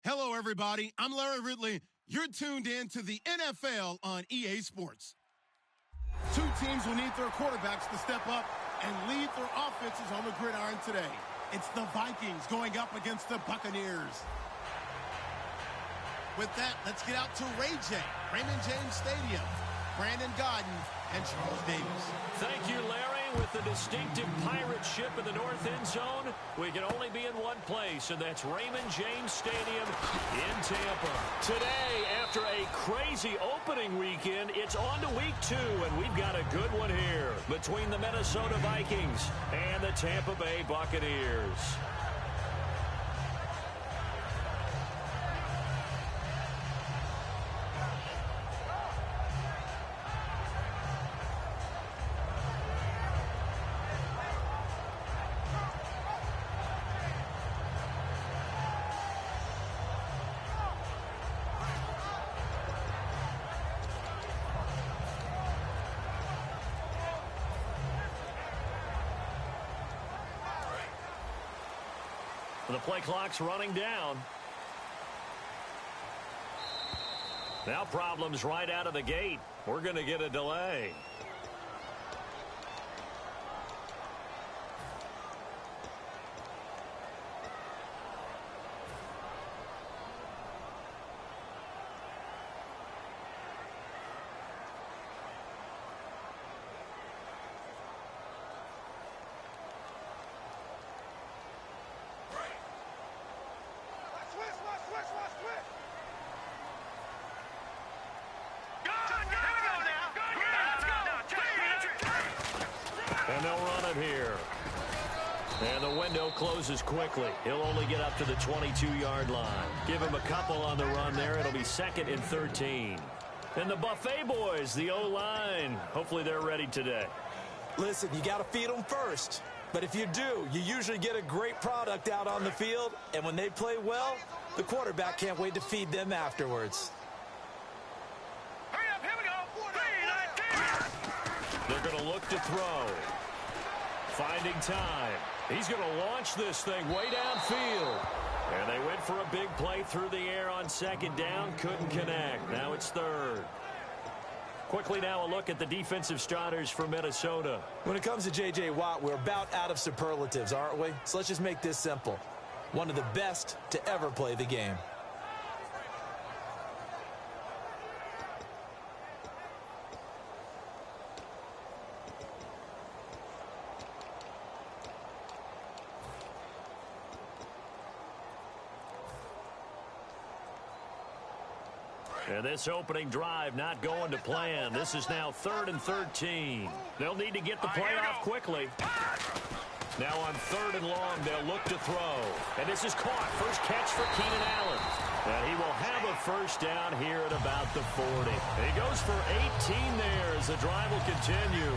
Hello, everybody. I'm Larry Ridley. You're tuned in to the NFL on EA Sports. Two teams will need their quarterbacks to step up and lead their offenses on the gridiron today. It's the Vikings going up against the Buccaneers. With that, let's get out to Ray J, Raymond James Stadium, Brandon Godden, and Charles Davis. Thank you, Larry. With the distinctive pirate ship in the north end zone, we can only be in one place, and that's Raymond James Stadium in Tampa. Today, after a crazy opening weekend, it's on to week 2, and we've got a good one here between the Minnesota Vikings and the Tampa Bay Buccaneers. The play clock's running down. Now problems right out of the gate. We're going to get a delay. And they'll run it here. And the window closes quickly. He'll only get up to the 22-yard line. Give him a couple on the run there. It'll be 2nd and 13. And the Buffet boys, the O-line, hopefully they're ready today. Listen, you got to feed them first. But if you do, you usually get a great product out on the field. And when they play well, the quarterback can't wait to feed them afterwards. Hurry up, here we go. They're going to look to throw. Finding time. He's going to launch this thing way downfield. And they went for a big play through the air on 2nd down. Couldn't connect. Now it's 3rd. Quickly now a look at the defensive starters for Minnesota. When it comes to J.J. Watt, we're about out of superlatives, aren't we? So let's just make this simple. One of the best to ever play the game. And this opening drive not going to plan. This is now 3rd and 13. They'll need to get the play off quickly. Now on 3rd and long, they'll look to throw. And this is caught. First catch for Keenan Allen. And he will have a first down here at about the 40. And he goes for 18 there as the drive will continue.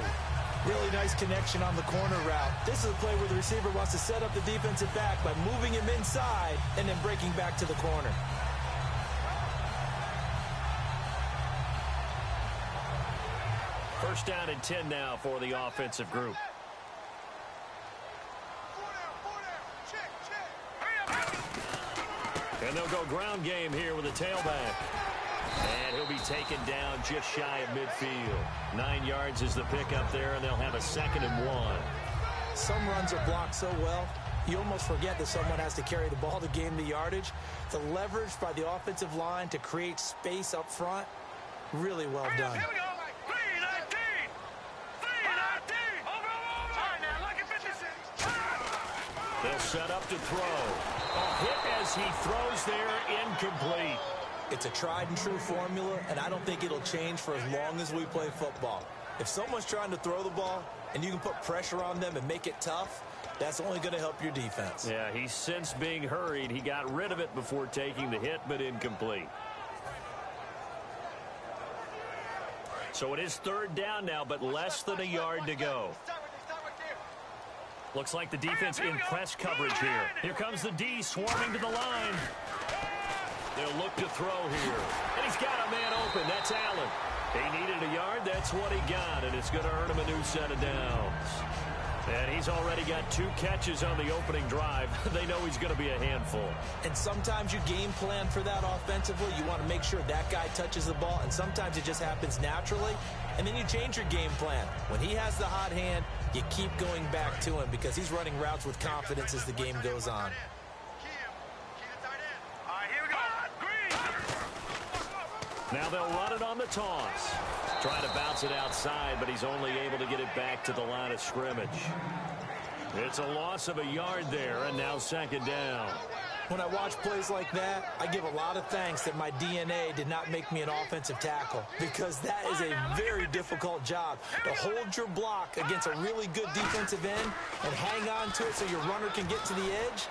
Really nice connection on the corner route. This is a play where the receiver wants to set up the defensive back by moving him inside and then breaking back to the corner. First down and 10 now for the offensive group. And they'll go ground game here with a tailback. And he'll be taken down just shy of midfield. 9 yards is the pickup there, and they'll have a 2nd and 1. Some runs are blocked so well, you almost forget that someone has to carry the ball to gain the yardage. The leverage by the offensive line to create space up front, really well done. They'll set up to throw. A hit as he throws there, incomplete. It's a tried and true formula, and I don't think it'll change for as long as we play football. If someone's trying to throw the ball and you can put pressure on them and make it tough, that's only going to help your defense. Yeah, he's since being hurried. He got rid of it before taking the hit, but incomplete. So it is 3rd down now, but less than a yard to go. Looks like the defense in press coverage here. Here comes the D swarming to the line. They'll look to throw here. And he's got a man open. That's Allen. He needed a yard. That's what he got. And it's going to earn him a new set of downs. And he's already got 2 catches on the opening drive. They know he's going to be a handful. And sometimes you game plan for that offensively. You want to make sure that guy touches the ball, and sometimes it just happens naturally. And then you change your game plan. When he has the hot hand, you keep going back to him because he's running routes with confidence as the game goes on. Now they'll run it on the toss. Trying to bounce it outside, but he's only able to get it back to the line of scrimmage. It's a loss of a yard there, and now second down. When I watch plays like that, I give a lot of thanks that my DNA did not make me an offensive tackle, because that is a very difficult job, to hold your block against a really good defensive end and hang on to it so your runner can get to the edge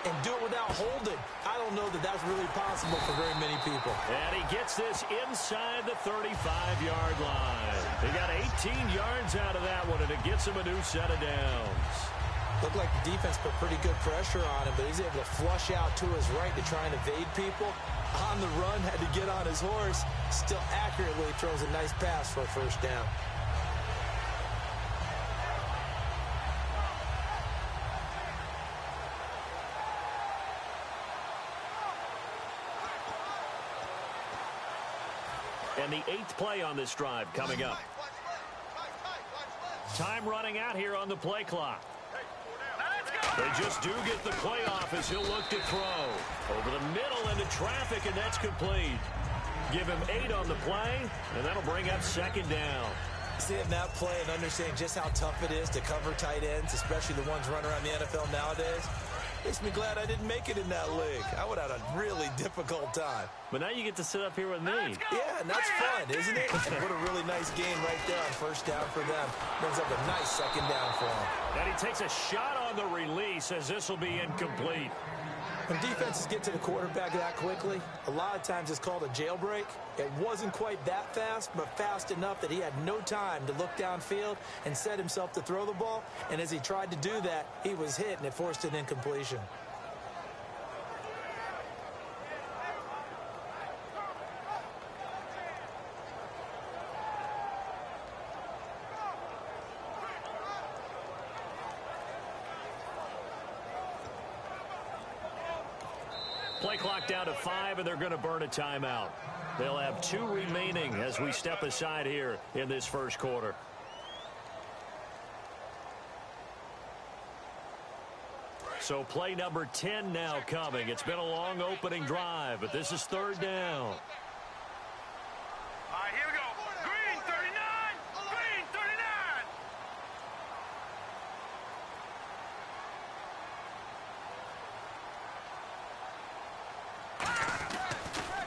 and do it without holding. I don't know that that's really possible for very many people. And he gets this inside the 35-yard line. He got 18 yards out of that one, and it gets him a new set of downs. Looked like the defense put pretty good pressure on him, but he's able to flush out to his right to try and evade people. On the run, had to get on his horse. Still accurately throws a nice pass for a first down. And the 8th play on this drive coming up. Time running out here on the play clock. They just do get the play off as he'll look to throw. Over the middle into traffic, and that's complete. Give him 8 on the play, and that'll bring up second down. Seeing that play and understanding just how tough it is to cover tight ends, especially the ones running around the NFL nowadays, makes me glad I didn't make it in that league. I would have had a really difficult time. But now you get to sit up here with me. Yeah, and that's fun, isn't it? And what a really nice game right there on first down for them. Brings up a nice second down for them. And he takes a shot on the release as this will be incomplete. When defenses get to the quarterback that quickly, a lot of times it's called a jailbreak. It wasn't quite that fast, but fast enough that he had no time to look downfield and set himself to throw the ball. And as he tried to do that, he was hit, and it forced an incompletion. Play clock down to 5, and they're going to burn a timeout. They'll have 2 remaining as we step aside here in this first quarter. So play number 10 now coming. It's been a long opening drive, but this is third down. All right, here we go. Green 39. Green 39.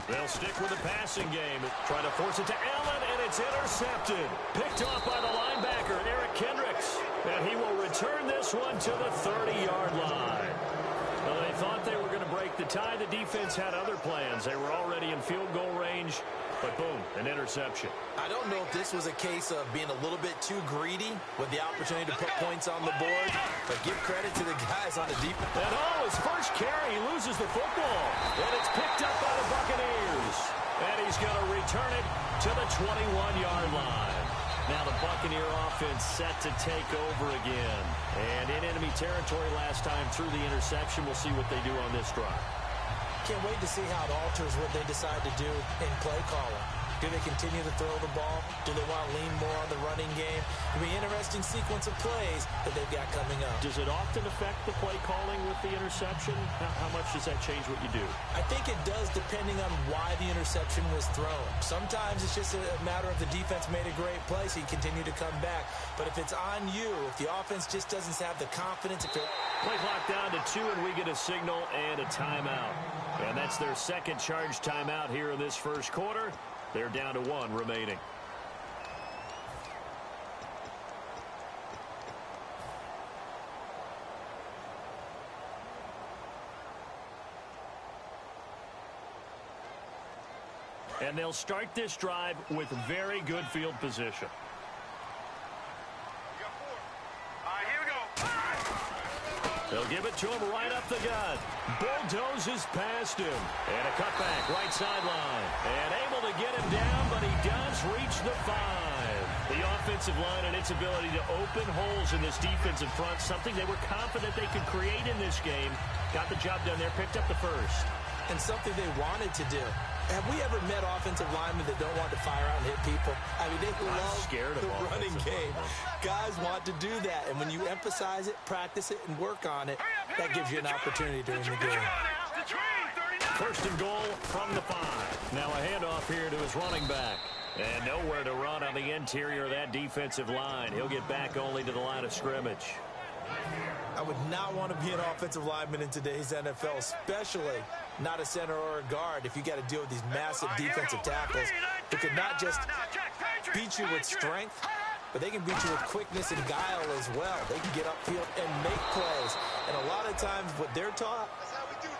They'll stick with the passing game. Trying to force it to Allen, and it's intercepted. Picked off by the linebacker, Eric Kendricks. And he will return this one to the 30-yard line. Well, they thought they were going to break the tie. The defense had other plans. They were already in field goal range, but boom, an interception. I don't know if this was a case of being a little bit too greedy with the opportunity to put points on the board, but give credit to the guys on the defense. And his first carry, he loses the football. And it's picked up by the Buccaneers. And he's going to return it to the 21-yard line. Now the Buccaneer offense set to take over again. And in enemy territory last time through the interception. We'll see what they do on this drive. Can't wait to see how it alters what they decide to do in play calling. Do they continue to throw the ball? Do they want to lean more on the running game? It'll be an interesting sequence of plays that they've got coming up. Does it often affect the play calling with the interception? How much does that change what you do? I think it does depending on why the interception was thrown. Sometimes it's just a matter of the defense made a great play, so you continue to come back. But if it's on you, if the offense just doesn't have the confidence, if it... Play clock down to 2, and we get a signal and a timeout. And that's their second charge timeout here in this first quarter. They're down to 1 remaining. And they'll start this drive with very good field position. They'll give it to him right up the gut. Bulldozes past him. And a cutback right sideline. And able to get him down, but he does reach the 5. The offensive line and its ability to open holes in this defensive front, something they were confident they could create in this game. Got the job done there, picked up the first. And something they wanted to do. Have we ever met offensive linemen that don't want to fire out and hit people? I mean, they love the running game. Guys want to do that, and when you emphasize it, practice it, and work on it, that gives you an opportunity during the game. First and goal from the 5. Now a handoff here to his running back. And nowhere to run on the interior of that defensive line. He'll get back only to the line of scrimmage. I would not want to be an offensive lineman in today's NFL, especially not a center or a guard if you got to deal with these massive defensive tackles who could not just beat you with strength, but they can beat you with quickness and guile as well. They can get upfield and make plays. And a lot of times what they're taught,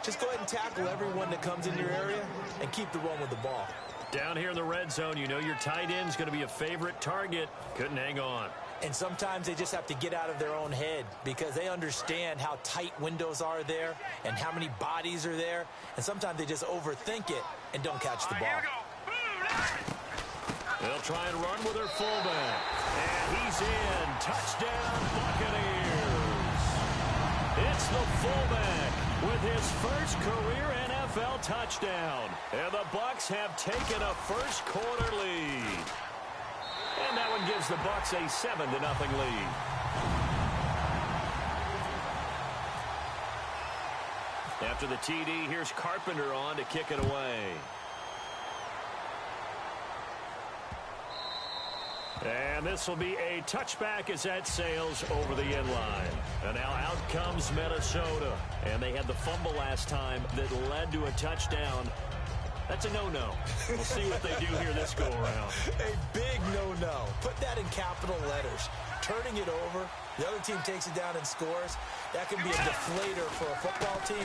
just go ahead and tackle everyone that comes in your area and keep the run with the ball. Down here in the red zone, you know your tight end's going to be a favorite target. Couldn't hang on. And sometimes they just have to get out of their own head because they understand how tight windows are there and how many bodies are there. And sometimes they just overthink it and don't catch the ball. They'll try and run with their fullback. And he's in. Touchdown, Buccaneers. It's the fullback with his first career NFL touchdown. And the Bucs have taken a first quarter lead. And that one gives the Bucs a 7-0 lead. After the TD, here's Carpenter on to kick it away. And this will be a touchback as that sails over the end line. And now out comes Minnesota. And they had the fumble last time that led to a touchdown. That's a no-no. We'll see what they do here this go-around. A big no-no. Put that in capital letters. Turning it over, the other team takes it down and scores. That can be a deflator for a football team.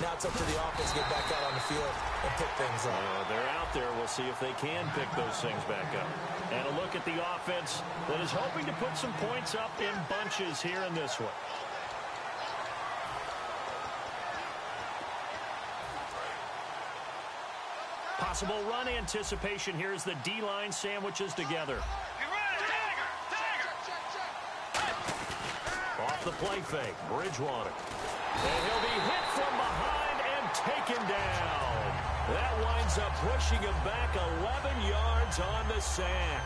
Now it's up to the offense to get back out on the field and pick things up. They're out there. We'll see if they can pick those things back up. And a look at the offense that is hoping to put some points up in bunches here in this one. Possible run anticipation here as the D-line sandwiches together. Off the play fake, Bridgewater. And he'll be hit from behind and taken down. That winds up pushing him back 11 yards on the sack.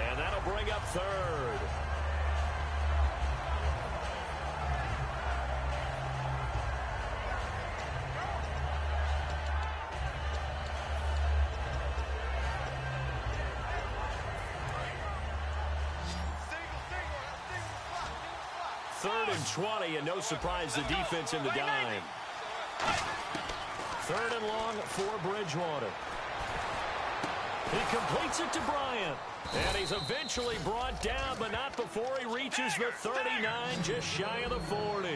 And that'll bring up third. Third and 20, and no surprise, the defense in the dime. Third and long for Bridgewater. He completes it to Bryant. And he's eventually brought down, but not before he reaches the 39, just shy of the 40.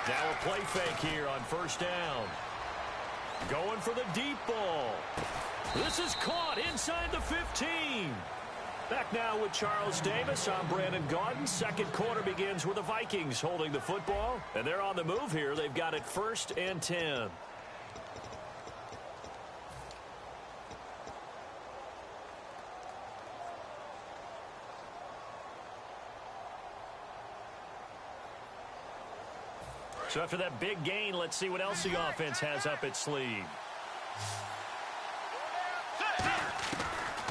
Now a play fake here on first down. Going for the deep ball. This is caught inside the 15. Back now with Charles Davis. I'm Brandon Gaudin. Second quarter begins with the Vikings holding the football. And they're on the move here. They've got it 1st and 10. So after that big gain, let's see what else the offense has up its sleeve.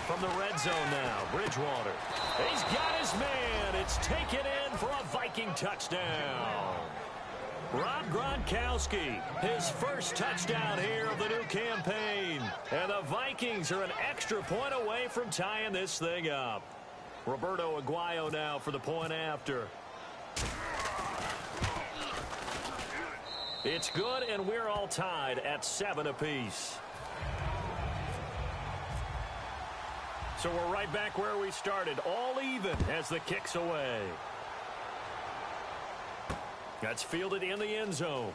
From the red zone now, Bridgewater. He's got his man. It's taken in for a Viking touchdown. Rob Gronkowski, his first touchdown here of the new campaign. And the Vikings are an extra point away from tying this thing up. Roberto Aguayo now for the point after. It's good, and we're all tied at 7 apiece. So we're right back where we started, all even as the kick's away. That's fielded in the end zone.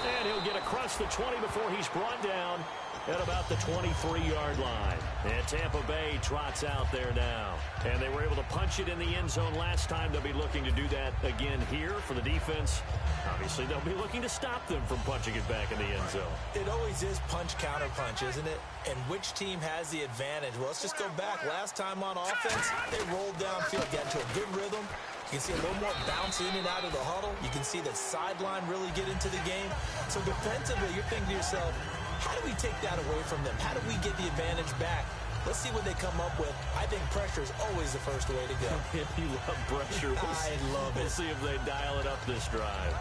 And he'll get across the 20 before he's brought down at about the 23-yard line. And Tampa Bay trots out there now. And they were able to punch it in the end zone last time. They'll be looking to do that again here for the defense. Obviously, they'll be looking to stop them from punching it back in the end zone. It always is punch-counter-punch, isn't it? And which team has the advantage? Well, let's just go back. Last time on offense, they rolled downfield, got into a good rhythm. You can see a little more bounce in and out of the huddle. You can see the sideline really get into the game. So defensively, you're thinking to yourself, how do we take that away from them? How do we get the advantage back? Let's see what they come up with. I think pressure is always the first way to go. You love pressure. I love it. We'll see if they dial it up this drive.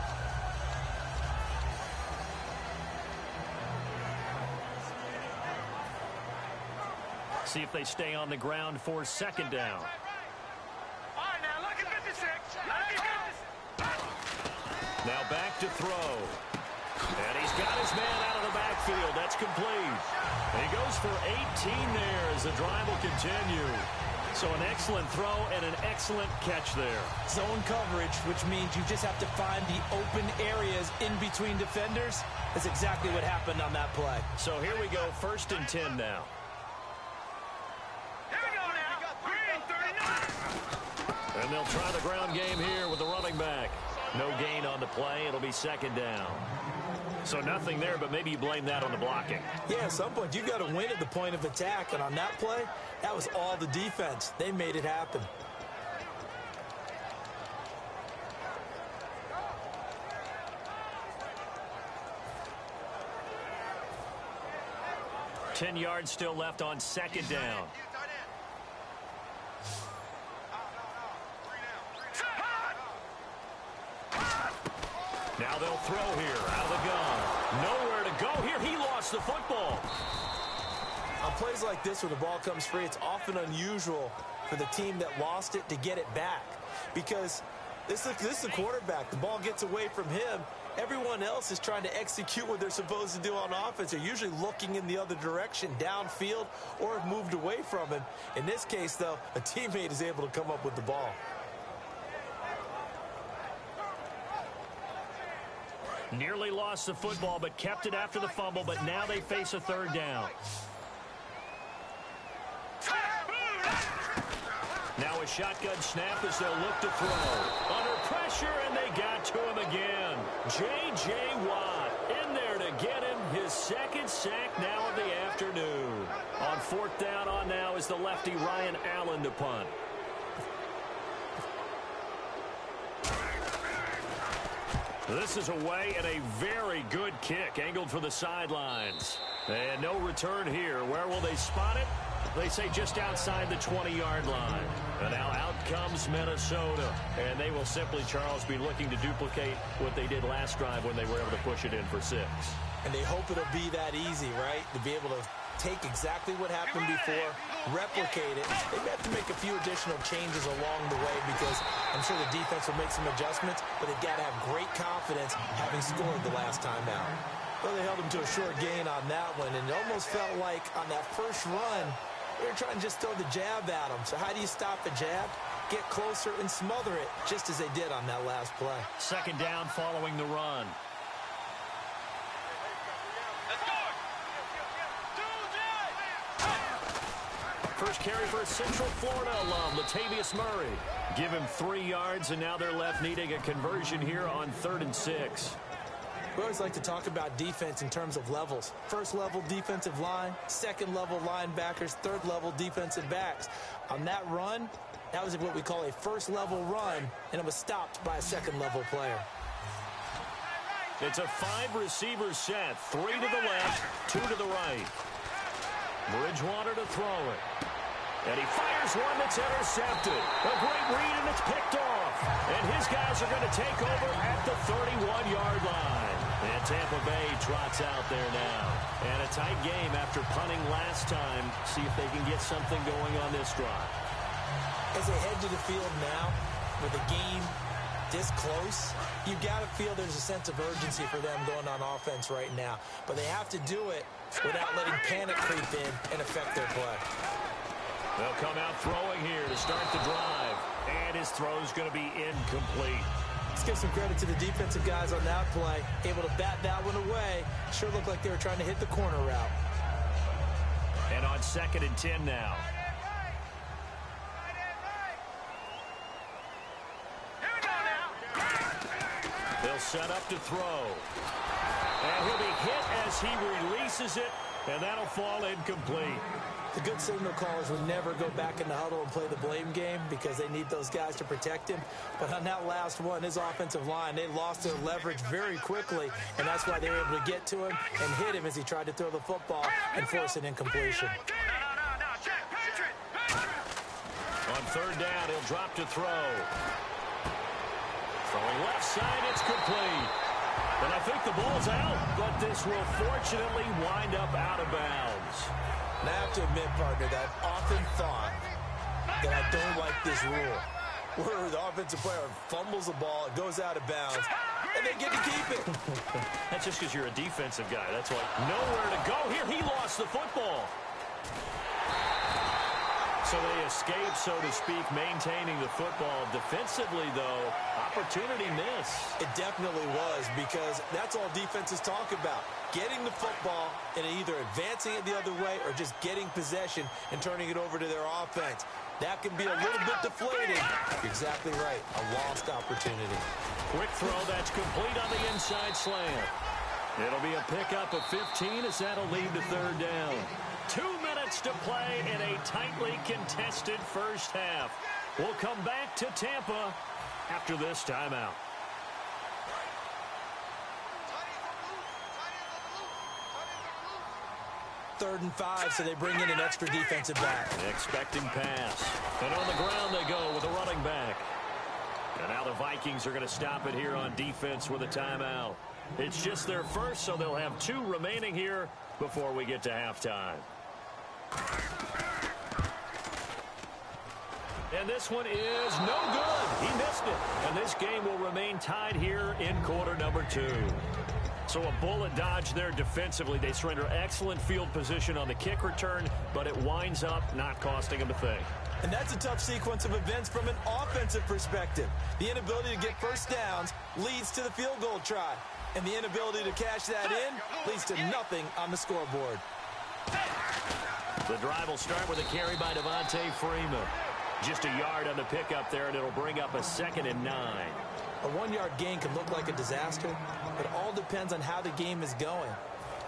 See if they stay on the ground for second down. All right, now look at 56. Now back to throw. And he's got his man out of the backfield. That's complete. And he goes for 18 there as the drive will continue. So an excellent throw and an excellent catch there. Zone coverage, which means you just have to find the open areas in between defenders. That's exactly what happened on that play. So here we go, 1st and 10 now. Here we go now. Green 39. And they'll try the ground game here with the running back. No gain on the play. It'll be second down. So nothing there, but maybe you blame that on the blocking. Yeah, at some point, you've got to win at the point of attack. And on that play, that was all the defense. They made it happen. Ten yards still left on second down. Now they'll throw here out of the gun. Nowhere to go here. He lost the football. On plays like this where the ball comes free, it's often unusual for the team that lost it to get it back. Because this is the quarterback. The ball gets away from him. Everyone else is trying to execute what they're supposed to do on offense. They're usually looking in the other direction, downfield, or have moved away from him. In this case, though, a teammate is able to come up with the ball. Nearly lost the football, but kept it after the fumble, but now they face a third down. Now a shotgun snap as they'll look to throw. Under pressure, and they got to him again. J.J. Watt in there to get him his second sack now of the afternoon. On 4th down on now is the lefty Ryan Allen to punt. This is away and a very good kick angled for the sidelines. And no return here. Where will they spot it? They say just outside the 20-yard line. And now out comes Minnesota. And they will simply, Charles, be looking to duplicate what they did last drive when they were able to push it in for 6. And they hope it'll be that easy, right? To be able to take exactly what happened before, replicate it. They may have to make a few additional changes along the way because I'm sure the defense will make some adjustments, but they've got to have great confidence having scored the last time out. Well, they held them to a short gain on that one, and it almost felt like on that first run, they were trying to just throw the jab at them. So how do you stop a jab? Get closer and smother it, just as they did on that last play. Second down following the run. First carry for a Central Florida alum, Latavius Murray. Give him 3 yards, and now they're left needing a conversion here on 3rd and 6. We always like to talk about defense in terms of levels. First level defensive line, second level linebackers, third level defensive backs. On that run, that was what we call a first level run, and it was stopped by a second level player. It's a 5-receiver set, 3 to the left, 2 to the right. Bridgewater to throw it. And he fires one that's intercepted. A great read, and it's picked off. And his guys are going to take over at the 31-yard line. And Tampa Bay trots out there now. And a tight game after punting last time. See if they can get something going on this drive. As they head to the field now, with the game this close, you've got to feel there's a sense of urgency for them going on offense right now. But they have to do it without letting panic creep in and affect their play. They'll come out throwing here to start the drive. And his throw's going to be incomplete. Let's give some credit to the defensive guys on that play. Able to bat that one away. Sure looked like they were trying to hit the corner route. And on 2nd and 10 now. They'll set up to throw. And he'll be hit as he releases it, and that'll fall incomplete. The good signal callers would never go back in the huddle and play the blame game because they need those guys to protect him. But on that last one, his offensive line, they lost their leverage very quickly, and that's why they were able to get to him and hit him as he tried to throw the football and force an incompletion. On 3rd down, he'll drop to throw. Throwing left side, it's complete. And I think the ball's out, but this will fortunately wind up out of bounds. And I have to admit, partner, that I've often thought that I don't like this rule, where the offensive player fumbles the ball, it goes out of bounds, and they get to keep it. That's just because you're a defensive guy. That's why nowhere to go. Here, he lost the football. So they escape, so to speak, maintaining the football. Defensively, though, opportunity miss. It definitely was, because that's all defenses talk about. Getting the football and either advancing it the other way or just getting possession and turning it over to their offense. That can be a little bit deflating. You're exactly right. A lost opportunity. Quick throw that's complete on the inside slant. It'll be a pickup of 15 as that'll lead to 3rd down. 2 minutes to play in a tightly contested first half. We'll come back to Tampa after this timeout. Third and 5, so they bring in an extra defensive back. Expecting pass. And on the ground they go with a running back. And now the Vikings are going to stop it here on defense with a timeout. It's just their first, so they'll have 2 remaining here before we get to halftime. And this one is no good. He missed it. And this game will remain tied here in quarter number 2. So a bullet dodge there defensively. They surrender excellent field position on the kick return, but it winds up not costing them a thing. And that's a tough sequence of events from an offensive perspective. The inability to get first downs leads to the field goal try. And the inability to cash that in leads to nothing on the scoreboard. The drive will start with a carry by Devontae Freeman. Just a yard on the pickup there, and it'll bring up a 2nd and 9. A 1-yard gain can look like a disaster, but it all depends on how the game is going.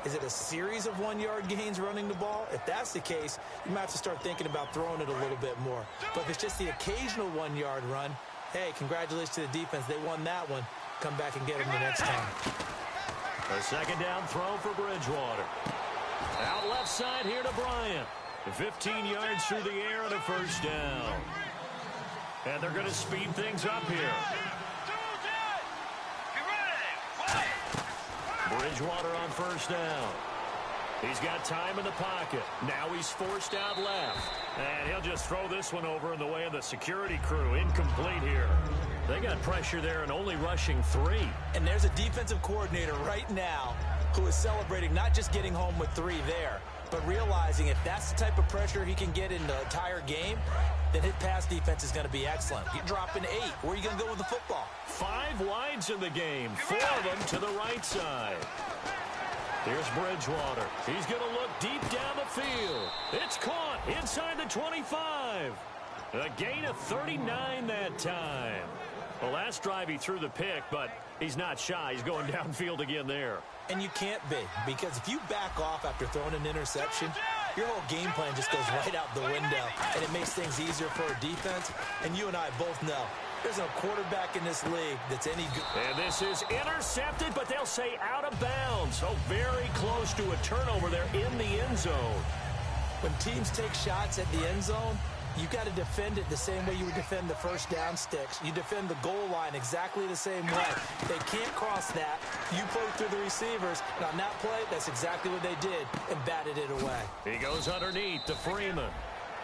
Is it a series of 1-yard gains running the ball? If that's the case, you might have to start thinking about throwing it a little bit more. But if it's just the occasional 1-yard run, hey, congratulations to the defense. They won that one. Come back and get them the next time. A 2nd down throw for Bridgewater. Out left side here to Bryant. 15 yards through the air and a 1st down. And they're going to speed things up here. Bridgewater on 1st down. He's got time in the pocket. Now he's forced out left. And he'll just throw this one over in the way of the security crew. Incomplete here. They got pressure there and only rushing 3. And there's a defensive coordinator right now who is celebrating not just getting home with 3 there, but realizing if that's the type of pressure he can get in the entire game, then his pass defense is going to be excellent. You're dropping 8. Where are you going to go with the football? 5 wides in the game. 4 of them to the right side. Here's Bridgewater. He's going to look deep down the field. It's caught inside the 25. A gain of 39 that time. The last drive he threw the pick, but he's not shy. He's going downfield again there. And you can't be, because if you back off after throwing an interception, your whole game plan just goes right out the window, and it makes things easier for a defense. And you and I both know there's no quarterback in this league that's any good. And this is intercepted, but they'll say out of bounds. So very close to a turnover there in the end zone. When teams take shots at the end zone, you got to defend it the same way you would defend the first down sticks. You defend the goal line exactly the same way. They can't cross that. You play through the receivers. And on that play, that's exactly what they did and batted it away. He goes underneath to Freeman.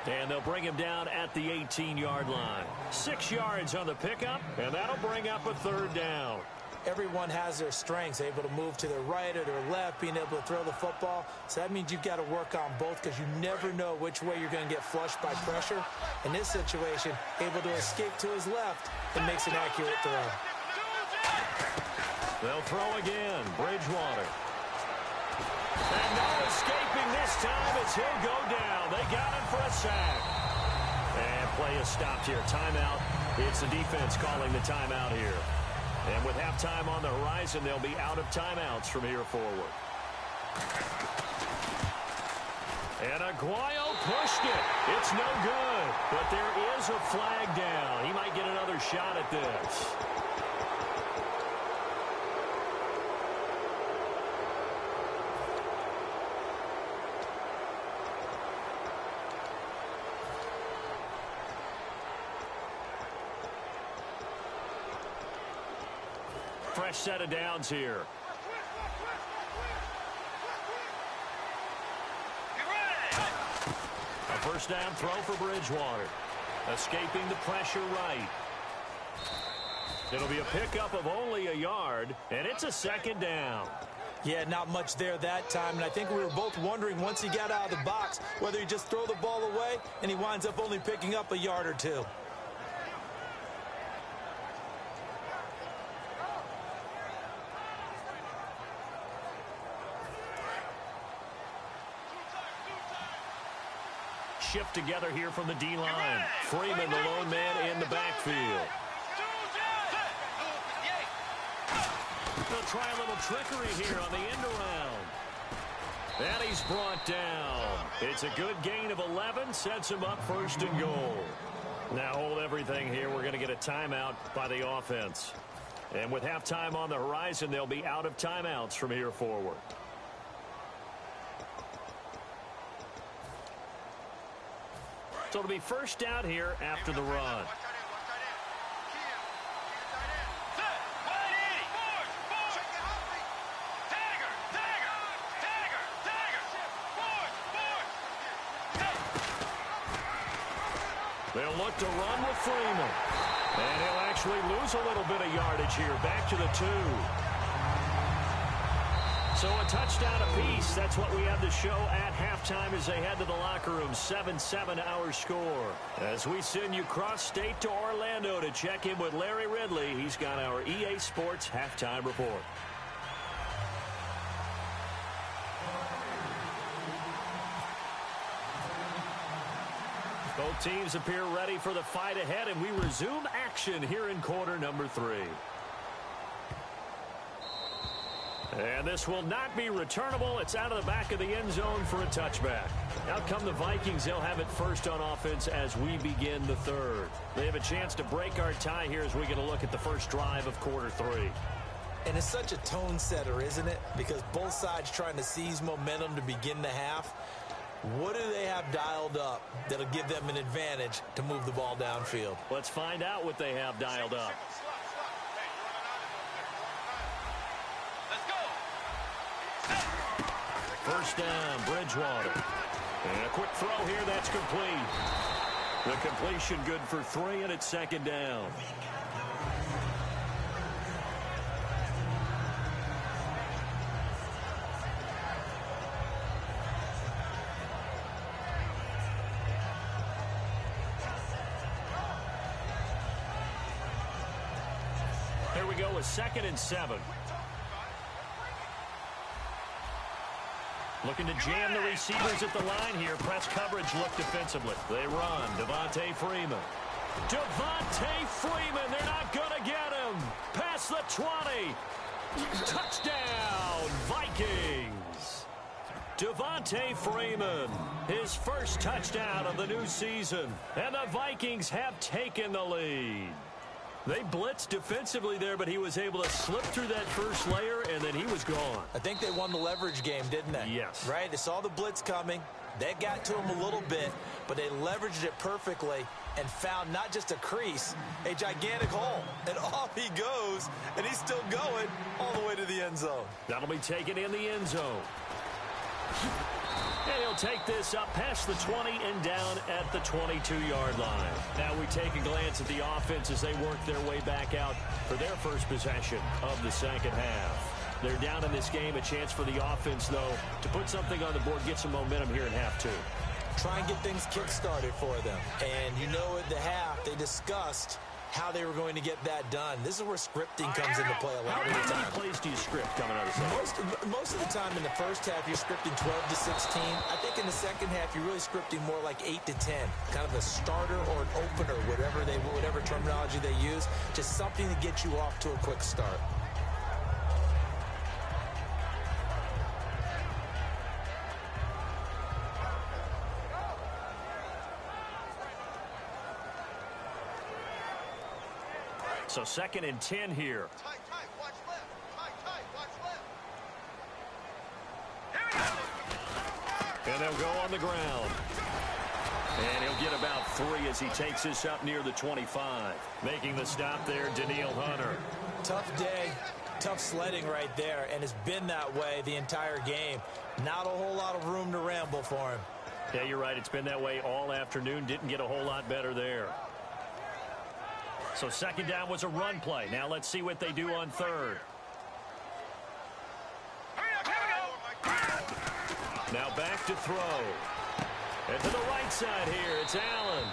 And they'll bring him down at the 18-yard line. 6 yards on the pickup, and that'll bring up a 3rd down. Everyone has their strengths, able to move to their right or their left, being able to throw the football. So that means you've got to work on both because you never know which way you're going to get flushed by pressure. In this situation, able to escape to his left and makes an accurate throw. They'll throw again. Bridgewater. And no escaping this time as he'll go down. They got him for a sack. And play is stopped here. Timeout. It's the defense calling the timeout here. And with halftime on the horizon, they'll be out of timeouts from here forward. And Aguayo pushed it. It's no good. But there is a flag down. He might get another shot at this. Fresh set of downs here. A first down throw for Bridgewater. Escaping the pressure right. It'll be a pickup of only a yard, and it's a second down. Yeah, not much there that time, and I think we were both wondering once he got out of the box whether he'd just throw the ball away, and he winds up only picking up a yard or two. Shift together here from the D-line. Freeman, the lone man in the backfield. They'll try a little trickery here on the end around. And he's brought down. It's a good gain of 11. Sets him up first and goal. Now hold everything here. We're going to get a timeout by the offense. And with halftime on the horizon, they'll be out of timeouts from here forward. So it'll be first down here after the run. They'll look to run with Freeman. And he'll actually lose a little bit of yardage here. Back to the 2. So a touchdown apiece. That's what we have to show at halftime as they head to the locker room. 7-7 our score. As we send you cross-state to Orlando to check in with Larry Ridley. He's got our EA Sports halftime report. Both teams appear ready for the fight ahead, and we resume action here in quarter number 3. And this will not be returnable. It's out of the back of the end zone for a touchback. Out come the Vikings. They'll have it first on offense as we begin the third. They have a chance to break our tie here as we get a look at the first drive of quarter 3. And it's such a tone setter, isn't it? Because both sides trying to seize momentum to begin the half. What do they have dialed up that'll give them an advantage to move the ball downfield? Let's find out what they have dialed up. First down, Bridgewater. And a quick throw here, that's complete. The completion good for 3, and it's second down. Here we go with 2nd and 7. Looking to jam the receivers at the line here. Press coverage look defensively. They run. Devontae Freeman. Devontae Freeman. They're not going to get him. Past the 20. Touchdown, Vikings. Devontae Freeman. His first touchdown of the new season. And the Vikings have taken the lead. They blitzed defensively there, but he was able to slip through that first layer, and then he was gone. I think they won the leverage game, didn't they? Yes. Right? They saw the blitz coming. They got to him a little bit, but they leveraged it perfectly and found not just a crease, a gigantic hole. And off he goes, and he's still going all the way to the end zone. That'll be taken in the end zone. And he'll take this up past the 20 and down at the 22-yard line. Now we take a glance at the offense as they work their way back out for their first possession of the second half. They're down in this game. A chance for the offense, though, to put something on the board, get some momentum here in half 2. Try and get things kick-started for them. And you know at the half they discussed how they were going to get that done. This is where scripting comes into play a lot of the How time. many plays do you script coming out of the second? Most of the time in the first half, you're scripting 12 to 16. I think in the second half, you're really scripting more like 8 to 10. Kind of a starter or an opener, whatever terminology they use. Just something to get you off to a quick start. So 2nd and 10 here. Tight, watch left. Tight, watch left. And they'll go on the ground. And he'll get about 3 as he takes this up near the 25. Making the stop there, Danielle Hunter. Tough day, tough sledding right there, and it's been that way the entire game. Not a whole lot of room to ramble for him. Yeah, you're right. It's been that way all afternoon. Didn't get a whole lot better there. So 2nd down was a run play. Now let's see what they do on 3rd. Now back to throw. And to the right side here, it's Allen.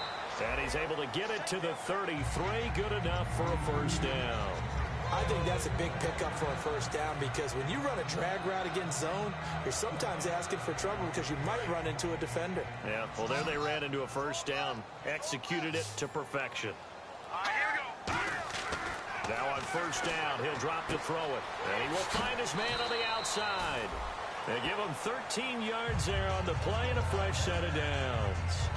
And he's able to get it to the 33. Good enough for a first down. I think that's a big pickup for a first down because when you run a drag route against zone, you're sometimes asking for trouble because you might run into a defender. Yeah, well, there they ran into a first down. Executed it to perfection. Now on first down, he'll drop to throw it. And he will find his man on the outside. They give him 13 yards there on the play and a fresh set of downs.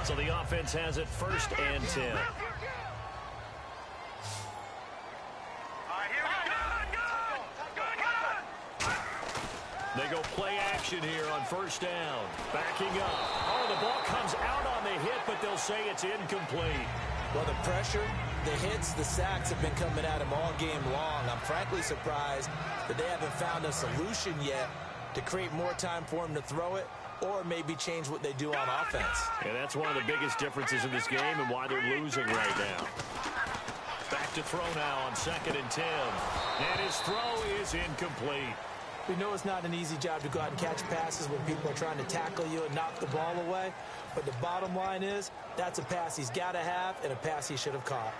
So the offense has it 1st and 10. They go play action here on first down. Backing up. Oh, the ball comes out on the hit, but they'll say it's incomplete. Well, the pressure, the hits, the sacks have been coming at him all game long. I'm frankly surprised that they haven't found a solution yet to create more time for him to throw it or maybe change what they do on offense. And that's one of the biggest differences in this game and why they're losing right now. Back to throw now on 2nd and 10. And his throw is incomplete. We know it's not an easy job to go out and catch passes when people are trying to tackle you and knock the ball away. But the bottom line is, that's a pass he's got to have and a pass he should have caught.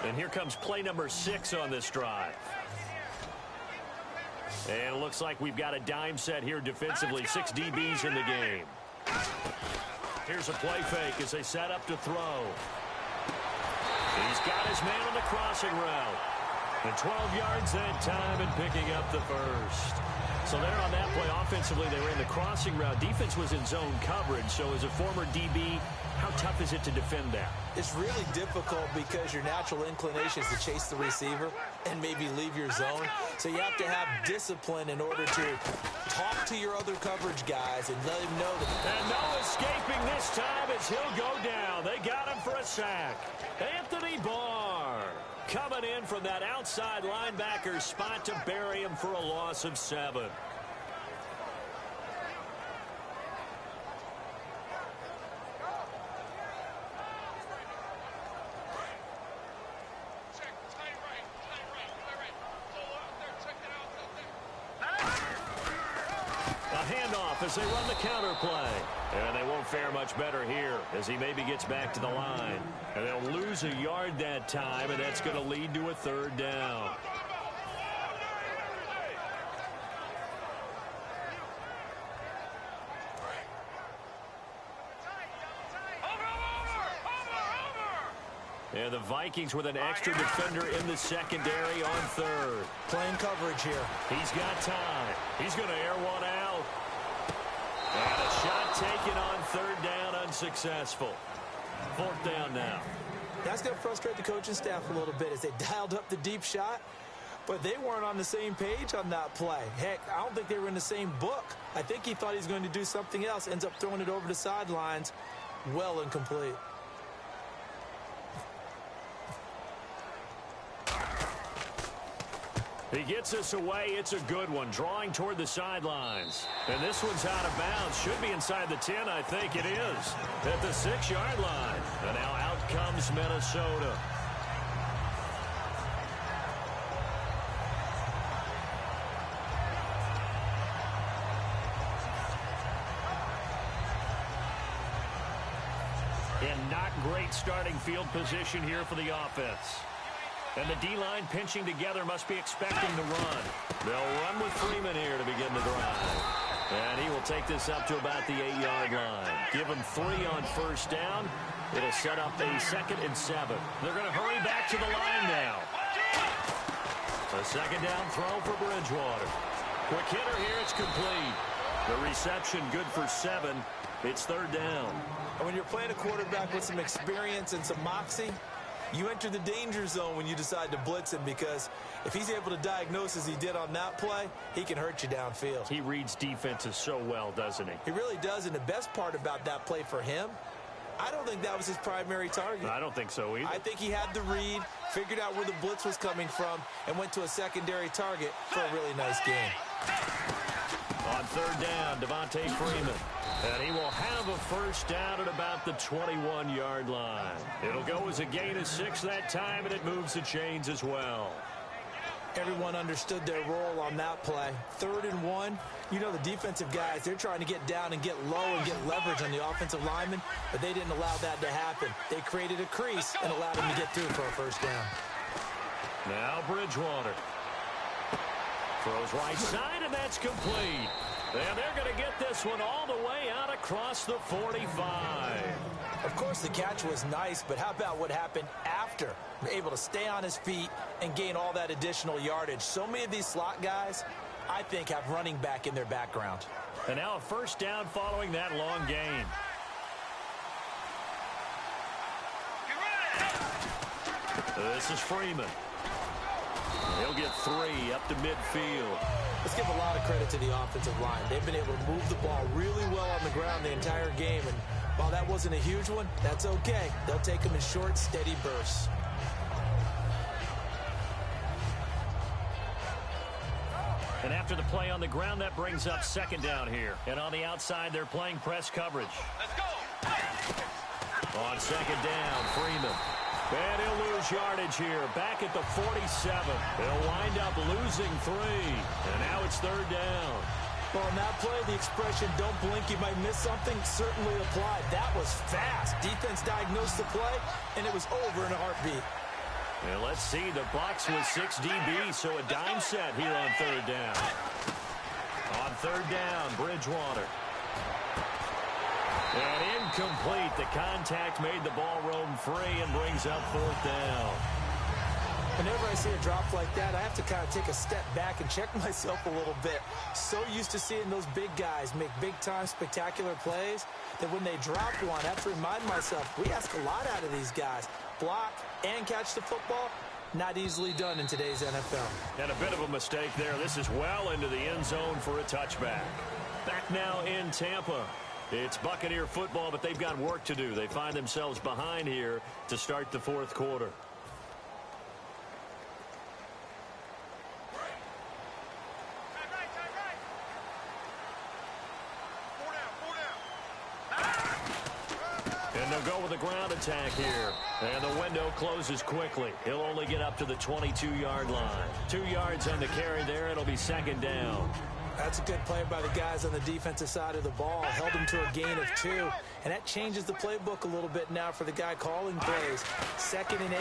And here comes play number 6 on this drive. And it looks like we've got a dime set here defensively. 6 DBs in the game. Here's a play fake as they set up to throw. He's got his man on the crossing route. And 12 yards that time and picking up the first. So there on that play, offensively, they ran the crossing route. Defense was in zone coverage. So as a former DB, how tough is it to defend that? It's really difficult because your natural inclination is to chase the receiver and maybe leave your zone. So you have to have discipline in order to talk to your other coverage guys and let them know that. And no escaping this time as he'll go down. They got him for a sack. Anthony Barr coming in from that outside linebacker spot to bury him for a loss of 7. As they run the counter play. And they won't fare much better here as he maybe gets back to the line. And they'll lose a yard that time, and that's going to lead to a 3rd down. And the Vikings with an extra defender in the secondary on 3rd. Playing coverage here. He's got time. He's going to air one out. And a shot taken on 3rd down, unsuccessful. 4th down now. That's going to frustrate the coaching staff a little bit as they dialed up the deep shot, but they weren't on the same page on that play. Heck, I don't think they were in the same book. I think he thought he was going to do something else, ends up throwing it over the sidelines. Well incomplete. He gets us away. It's a good one. Drawing toward the sidelines. And this one's out of bounds. Should be inside the 10, I think it is. At the 6-yard line. And now out comes Minnesota. and not great starting field position here for the offense. And the D-line pinching together must be expecting the run. They'll run with Freeman here to begin the drive. And he will take this up to about the 8-yard line. Give him 3 on first down. It'll set up a 2nd and 7. They're going to hurry back to the line now. A second down throw for Bridgewater. Quick hitter here, it's complete. The reception good for 7. It's 3rd down. And when you're playing a quarterback with some experience and some moxie, you enter the danger zone when you decide to blitz him, because if he's able to diagnose as he did on that play, he can hurt you downfield. He reads defenses so well, doesn't he? He really does, and the best part about that play for him, I don't think that was his primary target. I don't think so either. I think he had the read, figured out where the blitz was coming from, and went to a secondary target for a really nice game. On 3rd down, Devontae Freeman. And he will have a first down at about the 21-yard line. It'll go as a gain of 6 that time, and it moves the chains as well. Everyone understood their role on that play. 3rd and 1. You know, the defensive guys, they're trying to get down and get low and get leverage on the offensive lineman, but they didn't allow that to happen. They created a crease and allowed him to get through for a first down. Now Bridgewater. Throws right side, and that's complete. And they're going to get this one all the way out across the 45. Of course, the catch was nice, but how about what happened after? Able to stay on his feet and gain all that additional yardage. So many of these slot guys, I think, have running back in their background. And now a first down following that long gain. This is Freeman. He'll get 3 up to midfield. Let's give a lot of credit to the offensive line. They've been able to move the ball really well on the ground the entire game. And while that wasn't a huge one, that's okay. They'll take them in short, steady bursts. And after the play on the ground, that brings up 2nd down here. And on the outside, they're playing press coverage. Let's go. On 2nd down, Freeman. And he'll lose yardage here. Back at the 47. They'll wind up losing 3. And now it's 3rd down. Well, on that play, the expression, don't blink, you might miss something, certainly applied. That was fast. Defense diagnosed the play, and it was over in a heartbeat. And let's see, the Bucs with 6 DBs, so a dime set here on 3rd down. On 3rd down, Bridgewater. And incomplete. The contact made the ball roam free and brings up 4th down. Whenever I see a drop like that, I have to kind of take a step back and check myself a little bit. So used to seeing those big guys make big-time spectacular plays that when they drop one, I have to remind myself, we ask a lot out of these guys. Block and catch the football, not easily done in today's NFL. And a bit of a mistake there. This is well into the end zone for a touchback. Back now in Tampa. It's Buccaneer football, but they've got work to do. They find themselves behind here to start the 4th quarter. And they'll go with a ground attack here. And the window closes quickly. He'll only get up to the 22-yard line. 2 yards on the carry there. It'll be 2nd down. That's a good play by the guys on the defensive side of the ball. Held him to a gain of 2. And that changes the playbook a little bit now for the guy calling plays. 2nd and 8.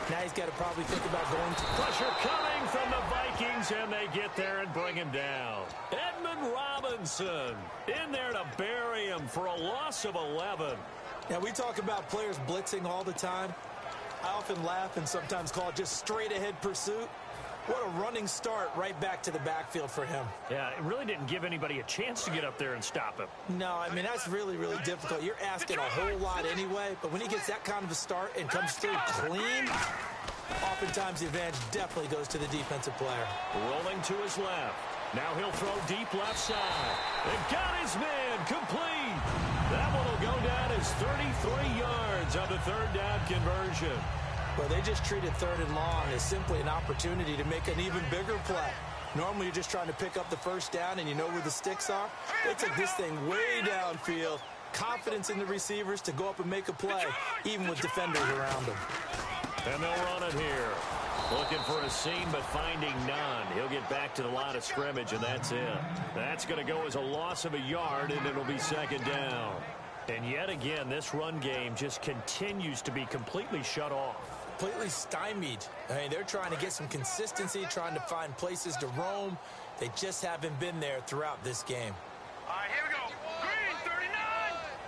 Now he's got to probably think about going to... Pressure coming from the Vikings, and they get there and bring him down. Edmund Robinson in there to bury him for a loss of 11. Now, we talk about players blitzing all the time. I often laugh and sometimes call it just straight-ahead pursuit. What a running start right back to the backfield for him. Yeah, it really didn't give anybody a chance to get up there and stop him. No, I mean, that's really, really difficult. You're asking a whole lot anyway, but when he gets that kind of a start and comes through clean, oftentimes the advantage definitely goes to the defensive player. Rolling to his left. Now he'll throw deep left side. And got his man complete. That one will go down as 33 yards on the 3rd down conversion. Well, they just treated 3rd and long as simply an opportunity to make an even bigger play. Normally, you're just trying to pick up the first down and you know where the sticks are. They took this thing way downfield. Confidence in the receivers to go up and make a play, even with defenders around them. And they'll run it here. Looking for a seam, but finding none. He'll get back to the line of scrimmage, and that's it. That's going to go as a loss of a yard, and it'll be 2nd down. And yet again, this run game just continues to be completely shut off. Completely stymied. I mean, they're trying to get some consistency, trying to find places to roam. They just haven't been there throughout this game. All right, here we go. Green 39.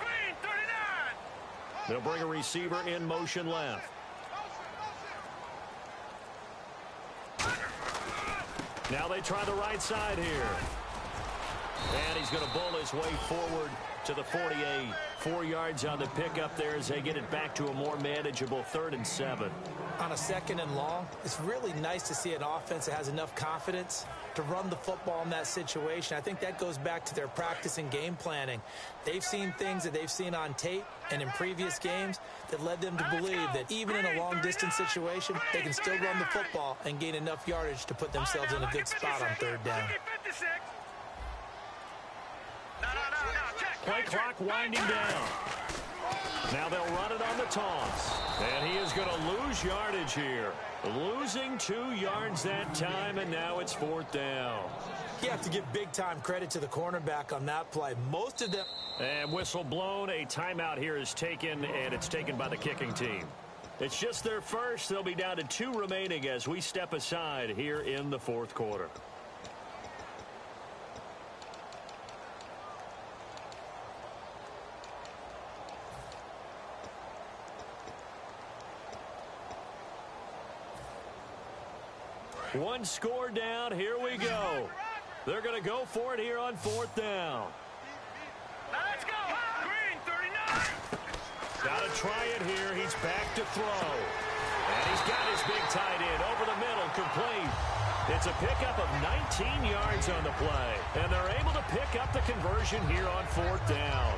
Green 39. They'll bring a receiver in motion left. Now they try the right side here. And he's going to bull his way forward to the 48. 4 yards on the pickup there as they get it back to a more manageable 3rd and 7. On a 2nd and long, it's really nice to see an offense that has enough confidence to run the football in that situation. I think that goes back to their practice and game planning. They've seen things that they've seen on tape and in previous games that led them to believe that even in a long-distance situation, they can still run the football and gain enough yardage to put themselves in a good spot on 3rd down. Play clock winding down. Now they'll run it on the toss. And he is going to lose yardage here. Losing 2 yards that time, and now it's 4th down. You have to give big-time credit to the cornerback on that play. Most of them... And whistle blown. A timeout here is taken, and it's taken by the kicking team. It's just their first. They'll be down to 2 remaining as we step aside here in the 4th quarter. One score down. Here we go. They're going to go for it here on 4th down. Let's go. Green 39. Got to try it here. He's back to throw. And he's got his big tight end over the middle, complete. It's a pickup of 19 yards on the play. And they're able to pick up the conversion here on 4th down.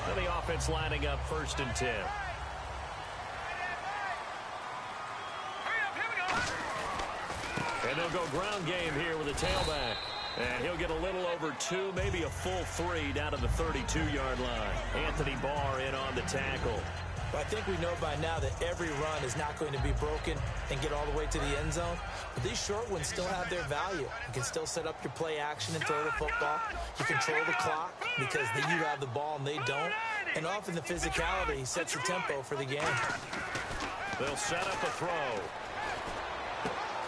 And the offense lining up 1st and 10. And they'll go ground game here with a tailback. And he'll get a little over 2, maybe a full 3 down to the 32-yard line. Anthony Barr in on the tackle. But I think we know by now that every run is not going to be broken and get all the way to the end zone. But these short ones still have their value. You can still set up your play action and throw the football. You control the clock because you have the ball and they don't. And often the physicality sets the tempo for the game. They'll set up a throw.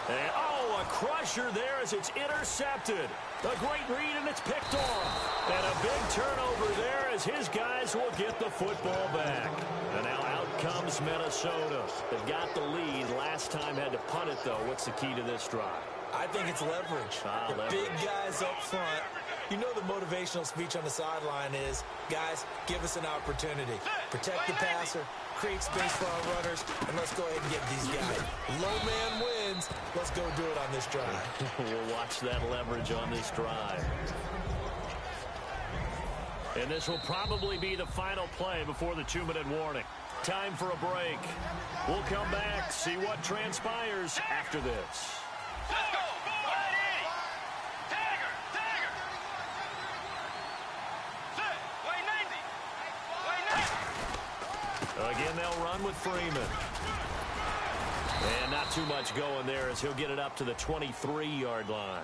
And, a crusher there as it's intercepted. A great read, and it's picked off. And a big turnover there as his guys will get the football back. And now out comes Minnesota. They've got the lead. Last time had to punt it, though. What's the key to this drive? I think it's leverage. The big guys up front. You know the motivational speech on the sideline is, guys, give us an opportunity. Protect the passer, create space for our runners, and let's go ahead and get these guys. Low man wins. Let's go do it on this drive. We'll watch that leverage on this drive. And this will probably be the final play before the 2-minute warning. Time for a break. We'll come back, see what transpires after this. Let's go. Again, they'll run with Freeman. And not too much going there as he'll get it up to the 23-yard line.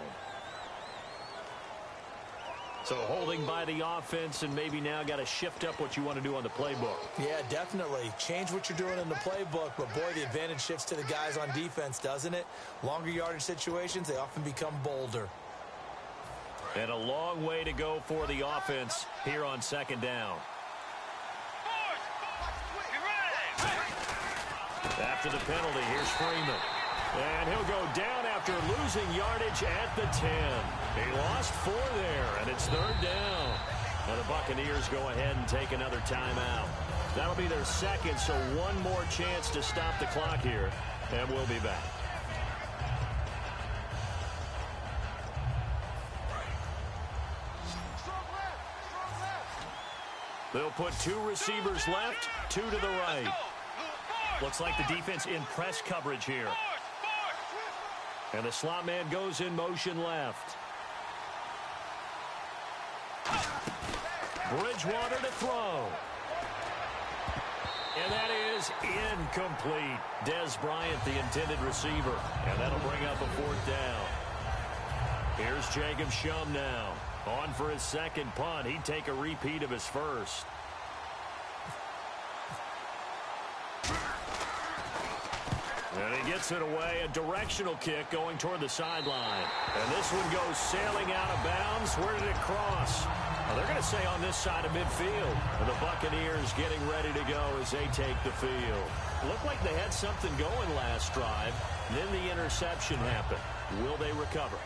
So holding by the offense, and maybe now got to shift up what you want to do on the playbook. Yeah, definitely. Change what you're doing in the playbook, but boy, the advantage shifts to the guys on defense, doesn't it? Longer yardage situations, they often become bolder. And a long way to go for the offense here on 2nd down. After the penalty, here's Freeman. And he'll go down after losing yardage at the 10. He lost 4 there, and it's 3rd down. And the Buccaneers go ahead and take another timeout. That'll be their 2nd, so one more chance to stop the clock here, and we'll be back. They'll put 2 receivers left, 2 to the right. Looks like the defense in press coverage here. And the slot man goes in motion left. Bridgewater to throw. And that is incomplete. Des Bryant, the intended receiver. And that'll bring up a 4th down. Here's Jacob Shum now. On for his second punt. He'd take a repeat of his first. And he gets it away. A directional kick going toward the sideline. And this one goes sailing out of bounds. Where did it cross? Well, they're going to say on this side of midfield. And the Buccaneers getting ready to go as they take the field. Looked like they had something going last drive. Then the interception happened. Will they recover?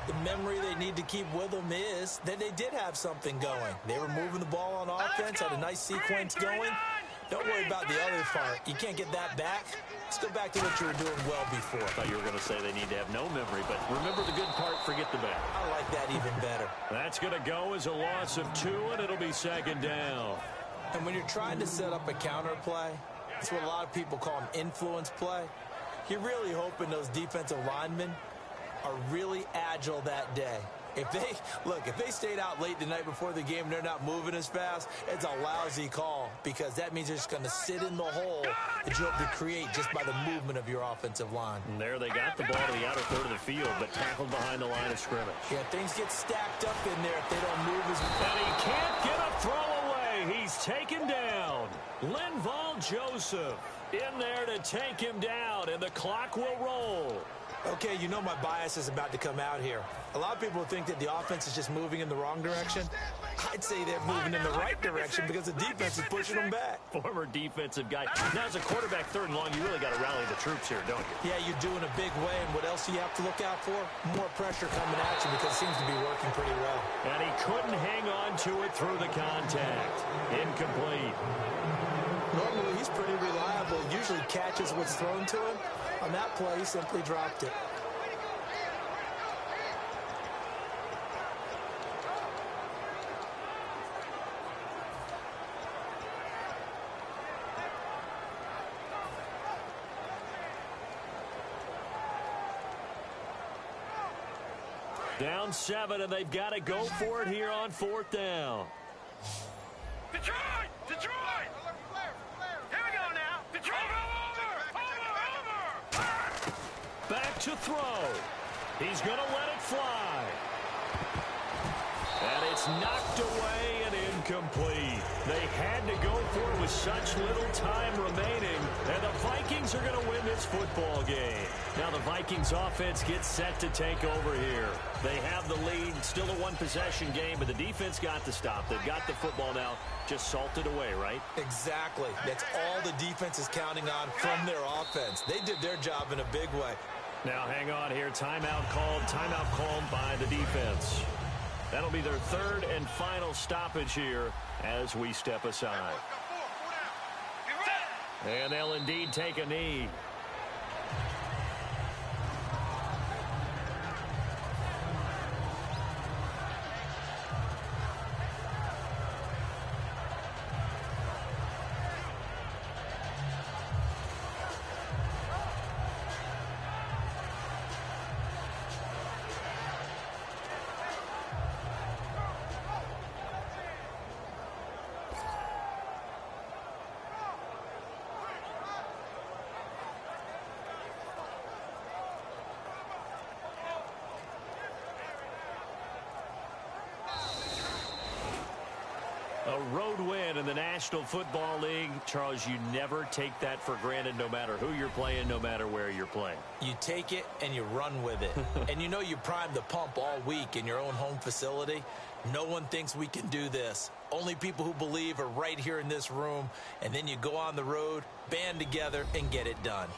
The memory they need to keep with them is that they did have something going. They were moving the ball on offense, had a nice sequence going. Don't worry about the other part. You can't get that back. Let's go back to what you were doing well before. I thought you were going to say they need to have no memory, but remember the good part, forget the bad. I like that even better. That's going to go as a loss of 2, and it'll be second down. And when you're trying to set up a counter play, that's what a lot of people call an influence play. You're really hoping those defensive linemen are really agile that day. If they stayed out late the night before the game and they're not moving as fast, it's a lousy call because that means they're just going to sit in the hole that you hope to create just by the movement of your offensive line. And there they got the ball to the outer third of the field, but tackled behind the line of scrimmage. Yeah, things get stacked up in there if they don't move as well. And he can't get a throw away. He's taken down. Linval Joseph in there to take him down, and the clock will roll. Okay, you know my bias is about to come out here. A lot of people think that the offense is just moving in the wrong direction. I'd say they're moving in the right direction because the defense is pushing them back. Former defensive guy. Now, as a quarterback, third and long, you really got to rally the troops here, don't you? Yeah, you do in a big way, and what else do you have to look out for? More pressure coming at you because it seems to be working pretty well. And he couldn't hang on to it through the contact. Incomplete. Normally, he's pretty reliable. Usually catches what's thrown to him. On that play, he simply dropped it. Down 7, and they've got to go for it here on 4th down. Detroit! Detroit! Here we go now. Detroit! Over! Back to throw. He's going to let it fly. And it's knocked away and incomplete. They had to go for it with such little time remaining, and the Vikings are going to win this football game. Now the Vikings offense gets set to take over here. They have the lead, still a one-possession game, but the defense got to stop. They've got the football now, just salted away, right? Exactly. That's all the defense is counting on from their offense. They did their job in a big way. Now hang on here. Timeout called by the defense. That'll be their third and final stoppage here as we step aside. And they'll indeed take a knee. A road win in the National Football League. Charles, you never take that for granted no matter who you're playing, no matter where you're playing. You take it and you run with it. And you know you primed the pump all week in your own home facility. No one thinks we can do this. Only people who believe are right here in this room. And then you go on the road, band together, and get it done.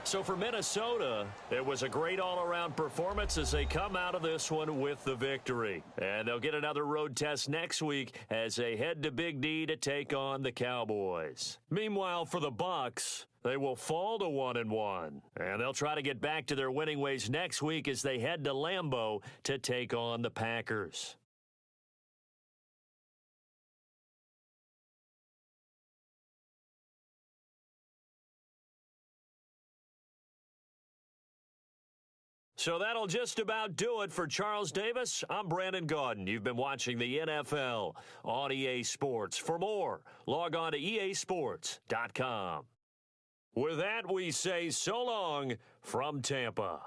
So for Minnesota, it was a great all-around performance as they come out of this one with the victory. And they'll get another road test next week as they head to Big D to take on the Cowboys. Meanwhile, for the Bucs, they will fall to 1-1. And they'll try to get back to their winning ways next week as they head to Lambeau to take on the Packers. So that'll just about do it for Charles Davis. I'm Brandon Gaudin. You've been watching the NFL on EA Sports. For more, log on to easports.com. With that, we say so long from Tampa.